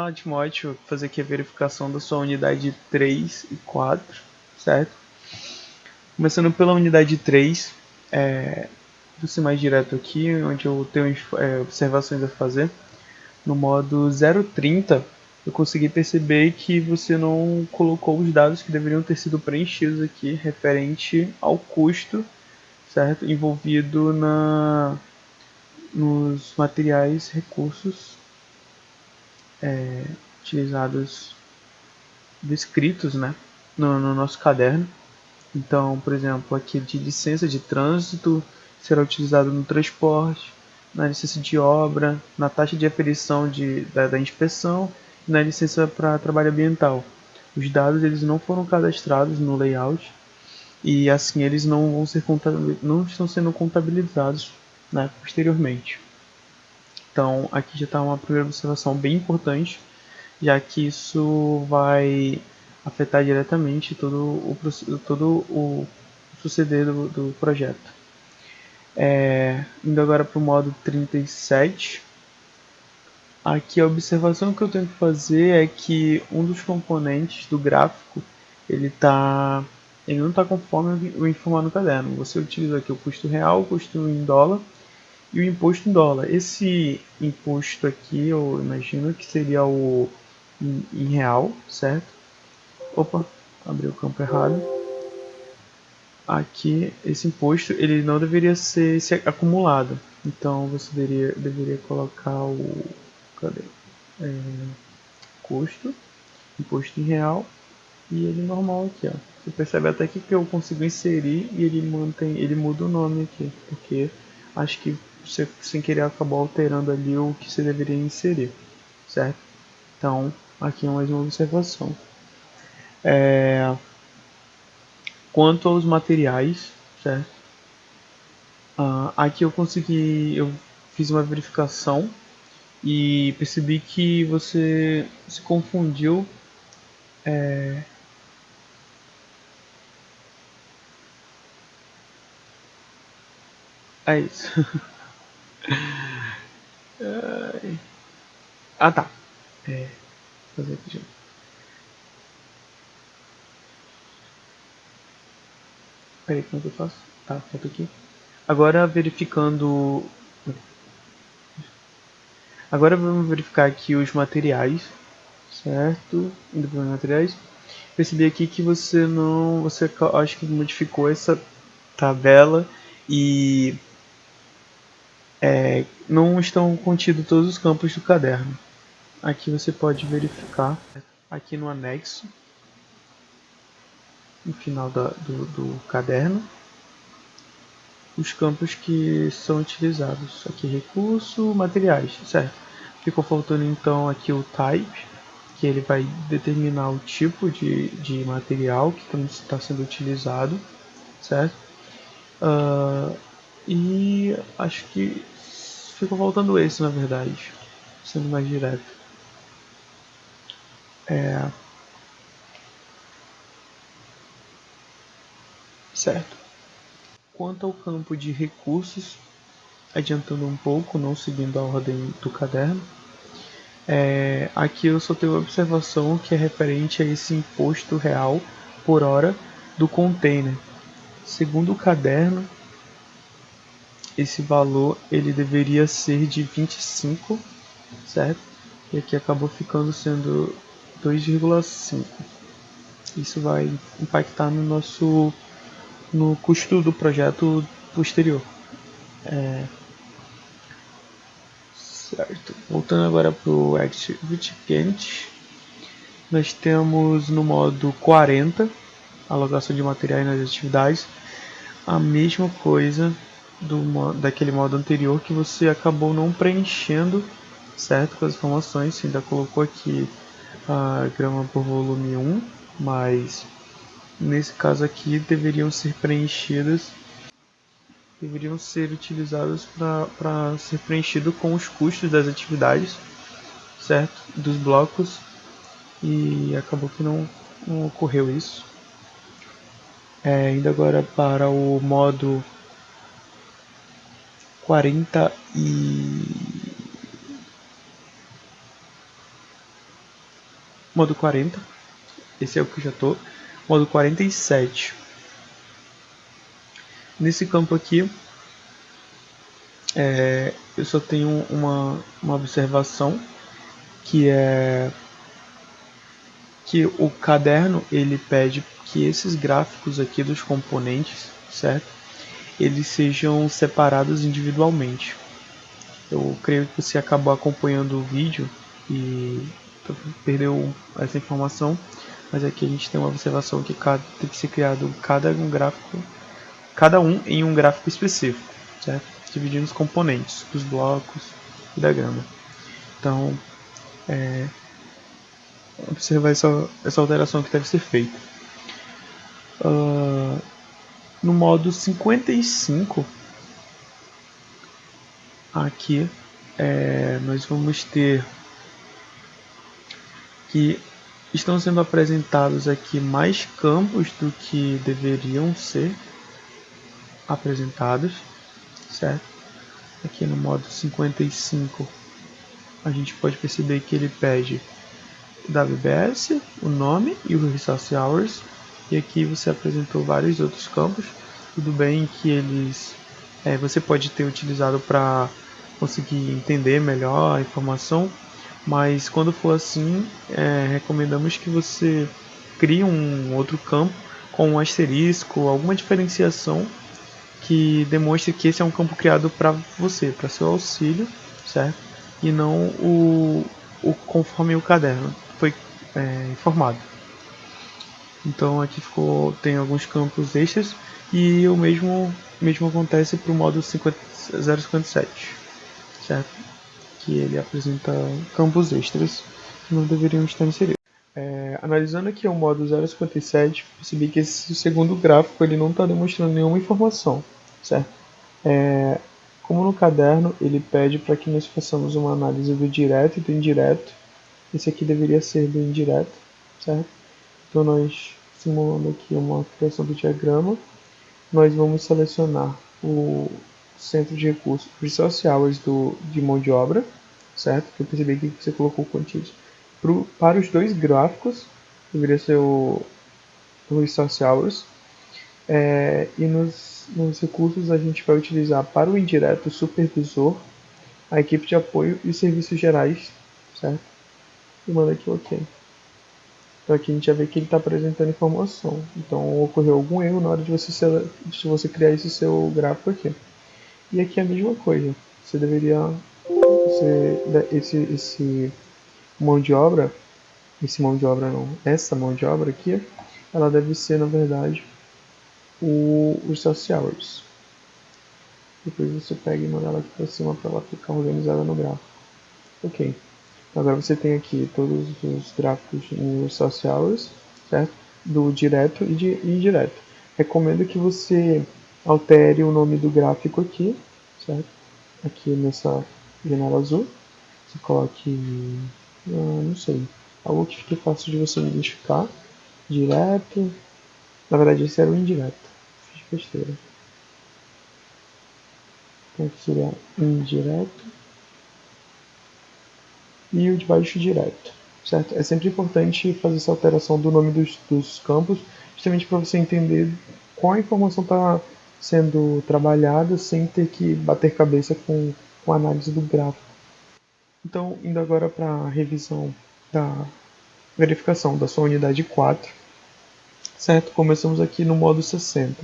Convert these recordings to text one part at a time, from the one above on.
lá, Timóteo, fazer aqui a verificação da sua unidade 3 e 4, certo? Começando pela unidade 3, vou ser mais direto aqui, onde eu tenho observações a fazer. No modo 030, eu consegui perceber que você não colocou os dados que deveriam ter sido preenchidos aqui, referente ao custo, certo? Envolvido nos materiais, recursos utilizados, descritos, né, no nosso caderno. Então, por exemplo, aqui de licença de trânsito será utilizado no transporte, na licença de obra, na taxa de aferição da inspeção e na licença para trabalho ambiental. Os dados eles não foram cadastrados no layout e assim eles não estão sendo contabilizados, né, posteriormente. Então, aqui já está uma primeira observação bem importante, já que isso vai afetar diretamente todo o suceder do projeto. Indo agora para o modo 37, aqui a observação que eu tenho que fazer é que um dos componentes do gráfico ele não está conforme o informado no caderno. Você utiliza aqui o custo real, o custo em dólar e o imposto em dólar. Esse imposto aqui eu imagino que seria o em real, certo? Opa, abri o campo errado. Aqui, esse imposto ele não deveria ser acumulado. Então você deveria colocar o cadê? Custo, imposto em real e ele normal aqui, ó. Você percebe até que eu consigo inserir e ele muda o nome aqui, porque acho que você sem querer acabou alterando ali o que você deveria inserir, certo? Então, aqui é mais uma observação. Quanto aos materiais, certo? Aqui eu fiz uma verificação e percebi que você se confundiu. É isso. Ah, tá. Vou fazer aqui, gente. Peraí, como é que eu faço? Tá, falta aqui. Agora verificando. Agora vamos verificar aqui os materiais, certo? Indo para os materiais. Percebi aqui que você não. Você acho que modificou essa tabela e não estão contidos todos os campos do caderno. Aqui você pode verificar, aqui no anexo, no final do caderno, os campos que são utilizados. Aqui recurso, materiais, certo? Ficou faltando então aqui o type, que ele vai determinar o tipo de material que está sendo utilizado, certo? E acho que ficou faltando esse, na verdade, sendo mais direto. Certo. Quanto ao campo de recursos, adiantando um pouco, não seguindo a ordem do caderno, aqui eu só tenho uma observação que é referente a esse imposto real por hora do container. Segundo o caderno, esse valor ele deveria ser de 25, certo? E aqui acabou ficando sendo 2,5. Isso vai impactar no custo do projeto posterior. Certo. Voltando agora para o Activity Gantt, nós temos no modo 40, alocação de materiais nas atividades, a mesma coisa daquele modo anterior que você acabou não preenchendo, certo, com as informações. Você ainda colocou aqui a grama por volume 1, mas nesse caso aqui deveriam ser utilizados para ser preenchido com os custos das atividades, certo, dos blocos, e acabou que não ocorreu isso. Indo agora para o modo 40 modo 40, esse é o que eu já estou, modo 47. Nesse campo aqui, eu só tenho uma observação, que é que o caderno ele pede que esses gráficos aqui dos componentes, certo? Eles sejam separados individualmente. Eu creio que você acabou acompanhando o vídeo e perdeu essa informação, mas aqui a gente tem uma observação que tem que ser criado cada um em um gráfico específico, certo? Dividindo os componentes dos blocos e da grama. Então, observar essa alteração que deve ser feita. No modo 55, aqui nós vamos ter que estão sendo apresentados aqui mais campos do que deveriam ser apresentados, certo? Aqui no modo 55 a gente pode perceber que ele pede WBS, o nome e o Resource Hours, e aqui você apresentou vários outros campos. Tudo bem que eles você pode ter utilizado para conseguir entender melhor a informação, mas quando for assim, recomendamos que você crie um outro campo com um asterisco, alguma diferenciação que demonstre que esse é um campo criado para você, para seu auxílio, certo? E não conforme o caderno foi informado. Então aqui tem alguns campos extras e o mesmo acontece para o modo 057, certo? Que ele apresenta campos extras que não deveriam estar inseridos. Analisando aqui o modo 057, percebi que esse segundo gráfico ele não está demonstrando nenhuma informação, certo? Como no caderno ele pede para que nós façamos uma análise do direto e do indireto, esse aqui deveria ser do indireto, certo? Então nós, simulando aqui uma criação do diagrama, nós vamos selecionar o centro de recursos Resource Hours de mão de obra, certo? Que eu percebi que você colocou quantities. Para os dois gráficos, deveria ser o Resource Hours. E nos recursos a gente vai utilizar para o indireto o supervisor, a equipe de apoio e os serviços gerais, certo? E manda aqui OK. Então aqui a gente já vê que ele está apresentando informação. Então ocorreu algum erro na hora de você criar esse seu gráfico aqui. E aqui é a mesma coisa. Você deveria esse mão de obra, essa mão de obra aqui, ela deve ser na verdade os Resource Hours. Depois você pega e manda ela aqui para cima para ela ficar organizada no gráfico. Ok. Agora você tem aqui todos os gráficos em Resource Hours, certo? Do direto e indireto. Recomendo que você altere o nome do gráfico aqui, certo? Aqui nessa janela azul. Você coloque, não sei, algo que fique fácil de você identificar. Direto. Na verdade, esse era o indireto. Fiz besteira. Então aqui seria indireto. E o de baixo direto, certo? É sempre importante fazer essa alteração do nome dos campos, justamente para você entender qual a informação está sendo trabalhada sem ter que bater cabeça com a análise do gráfico. Então, indo agora para a revisão da verificação da sua unidade 4, certo? Começamos aqui no modo 60.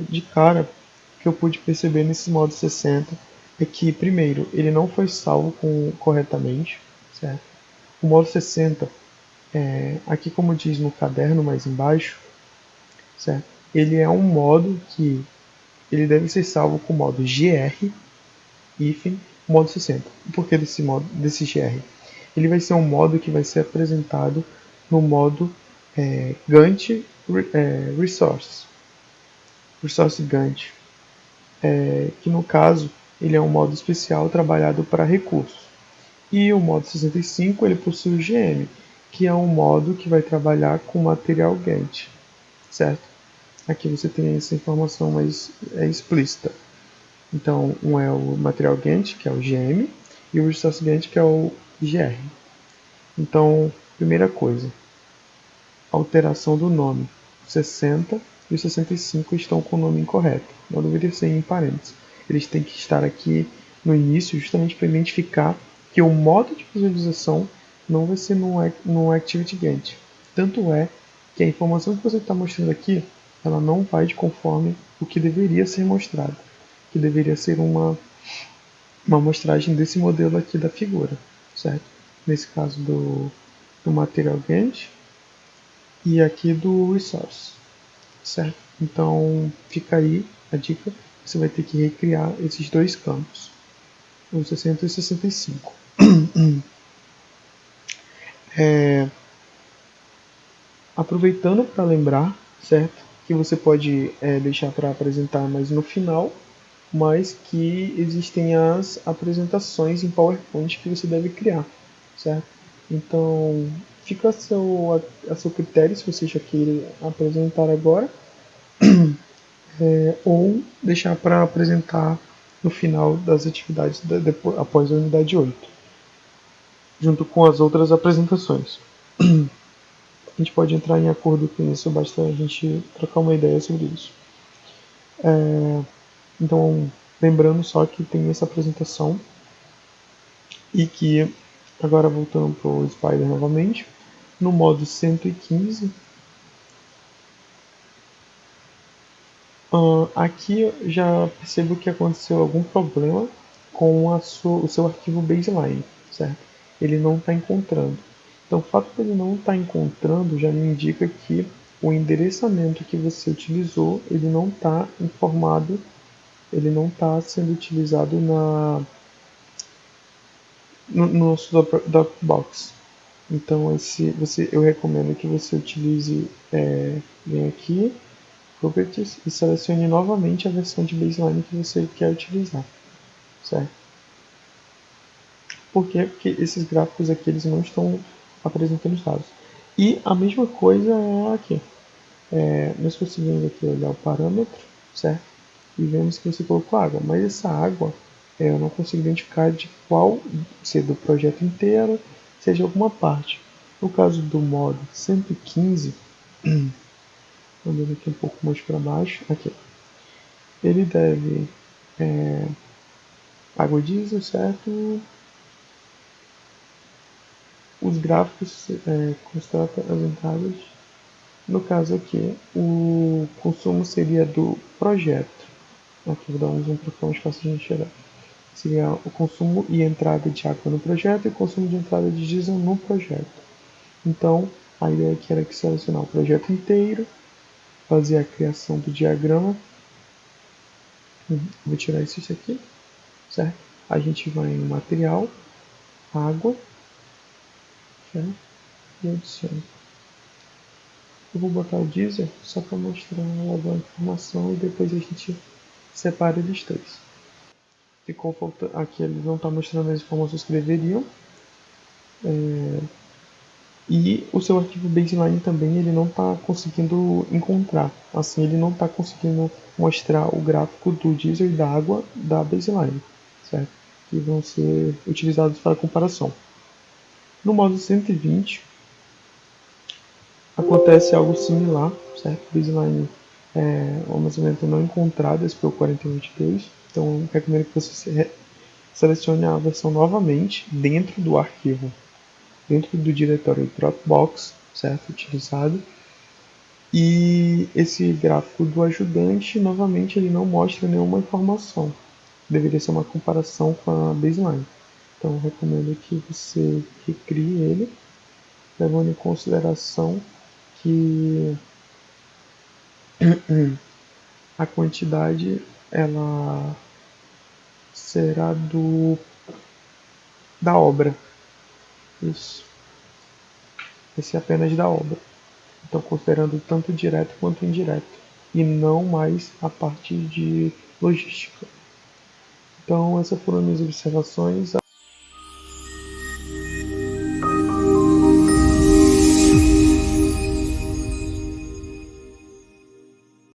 De cara, o que eu pude perceber nesse modo 60 é que, primeiro, ele não foi salvo corretamente, certo? O modo 60, aqui como diz no caderno mais embaixo, certo? Ele é um modo que ele deve ser salvo com o modo gr, hífen, modo 60. Por que desse gr? Ele vai ser um modo que vai ser apresentado no modo Gantt Resource Gantt, que no caso ele é um modo especial trabalhado para recursos. E o modo 65 ele possui o GM, que é um modo que vai trabalhar com material Gantt, certo? Aqui você tem essa informação mais explícita. Então, um é o material Gantt, que é o GM, e o Resource Gantt, que é o GR. Então, primeira coisa, alteração do nome. O 60 e o 65 estão com o nome incorreto. Não deveria ser em parênteses. Eles têm que estar aqui no início justamente para identificar que o modo de visualização não vai ser no ActivityGate. Tanto é que a informação que você está mostrando aqui, ela não vai de conforme o que deveria ser mostrado. Que deveria ser uma amostragem desse modelo aqui da figura, certo? Nesse caso do Material Gantt e aqui do Resource, certo? Então fica aí a dica, você vai ter que recriar esses dois campos, o 60 e 65. Aproveitando para lembrar, certo? Que você pode deixar para apresentar mais no final, mas que existem as apresentações em PowerPoint que você deve criar, certo? Então, fica a seu critério se você já quer apresentar agora ou deixar para apresentar no final das atividades após a unidade 8, junto com as outras apresentações. A gente pode entrar em acordo com isso, basta a gente trocar uma ideia sobre isso. Então, lembrando só que tem essa apresentação e que, agora voltando para o Spider novamente, no modo 115, aqui eu já percebo que aconteceu algum problema com o seu arquivo baseline, certo? Ele não está encontrando. Então, o fato de ele não estar encontrando já me indica que o endereçamento que você utilizou, ele não está informado, ele não está sendo utilizado no nosso Dropbox. Então, eu recomendo que você utilize, vem aqui, Properties, e selecione novamente a versão de baseline que você quer utilizar, certo? Por quê? Porque esses gráficos aqui eles não estão apresentando os dados. E a mesma coisa é aqui. Nós conseguimos aqui olhar o parâmetro, certo? E vemos que você colocou água, mas essa água eu não consigo identificar de qual, se é do projeto inteiro, seja alguma parte. No caso do modo 115, andando aqui um pouco mais para baixo, aqui, ele deve água diesel, certo? Os gráficos constatam as entradas. No caso aqui, o consumo seria do projeto. Aqui vou dar um zoom para ficar mais fácil de enxergar. Seria o consumo e entrada de água no projeto e o consumo de entrada de diesel no projeto. Então, a ideia aqui era que selecionar o projeto inteiro, fazer a criação do diagrama. Vou tirar isso aqui, certo? A gente vai em material, água, certo? E adiciona. Eu vou botar o diesel só para mostrar logo a informação e depois a gente separa eles três. Ficou faltando, aqui ele não está mostrando as informações que deveriam. E o seu arquivo baseline também ele não está conseguindo encontrar. Assim, ele não está conseguindo mostrar o gráfico do diesel e da água da baseline, certo? Que vão ser utilizados para comparação. No modo 120, acontece algo similar, certo? Baseline o armazenamento não encontrado, SPO4022. Então, eu recomendo que você selecione a versão novamente dentro do arquivo, dentro do diretório Dropbox, certo? Utilizado. E esse gráfico do ajudante, novamente, ele não mostra nenhuma informação. Deveria ser uma comparação com a baseline. Então, eu recomendo que você recrie ele, levando em consideração que a quantidade ela será da obra. Isso. Esse é apenas da obra. Então, considerando tanto direto quanto indireto. E não mais a parte de logística. Então, essas foram minhas observações.